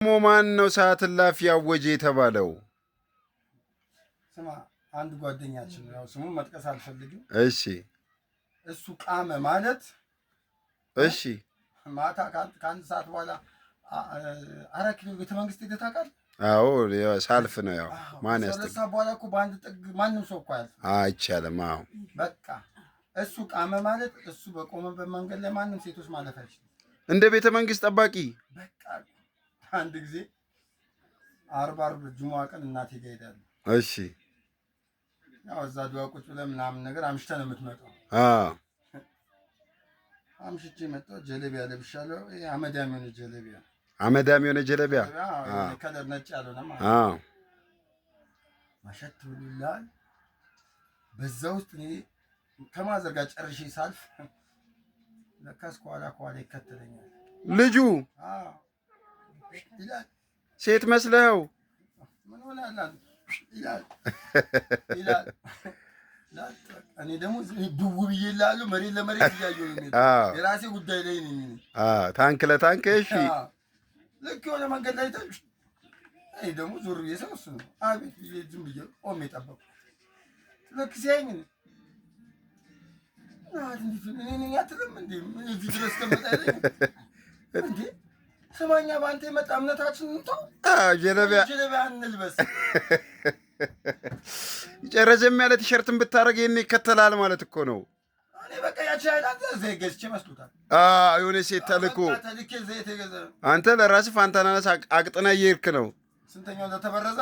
ማን ነው ሰዓት እላፊ ያወጀ የተባለው? ስማ አንድ ጓደኛችን ነው፣ ስሙን መጥቀስ አልፈልግም። እሺ እሱ ቃመ ማለት እሺ፣ ማታ ከአንድ ሰዓት በኋላ 4 ኪሎ ቤተ መንግስት ሄደህ ታውቃለህ? አዎ ሳልፍ ነው። ያው ማን ያስጠጋ? ከዛ በኋላ እኮ በአንድ ጥግ ማንም ሰው እኮ አያልፍም። አይቻልም። አዎ በቃ እሱ ቃመ ማለት እሱ በቆመበት መንገድ ላይ ማንም ሴቶች ማለፍ አይችልም። እንደ ቤተ መንግስት ጠባቂ። በቃ አንድ ጊዜ ዓርብ ጁሙዓ ቀን እናቴ ጋር ሄዳለሁ። እሺ ያው እዛ ዱዓ ቁጭ ብለን ምናምን ነገር አምሽተህ ነው የምትመጣው። አምሽቼ መጣሁ። ጀለቢያ ለብሻለሁ። አመዳም የሆነ ጀለቢያ፣ አመዳም የሆነ ጀለቢያ፣ ከለር ነጭ ያልሆነ ማለት አዎ። ማሸት ብሎላል። በዛ ውስጥ እኔ ከማዘር ጋር ጨርሼ ሳልፍ ለካስ ከኋላ ይከተለኛል ልጁ። ይላል ሴት መስለው ምን ሆነሃል ይላል ይላል። እኔ ደግሞ ድው ብዬ እላለሁ። መሬት ለመሬት እያየሁ ነው። የራሴ ጉዳይ ላይ ነኝ። ታንክ ለታንክ። እሺ ልክ የሆነ መንገድ ላይ እኔ ደግሞ ዞር ብዬ ሰው እሱ ነው። አቤት ብዬ ዝም ብዬ ቆሜ ጠበቅኩ። ልክ ሲያየኝ እኔ አትልም እንዴ እዚህ ድረስ ከመጣ እንዴ ስማኛ፣ በአንተ የመጣ እምነታችን እንተው። ጀለቢያ እንልበስ። ረዘም ያለ ቲሸርትን ብታደርግ ይሄን ይከተላል ማለት እኮ ነው። እኔ በቃ ያቺ አይላንድ ዘይት ገዝቼ መስሎታል። የሆነ ሴት ተልኮ ተልኬ ዘይት የገዛ አንተ ለራስህ ፋንታናነስ አቅጥና እየሄድክ ነው። ስንተኛው ለተበረዘ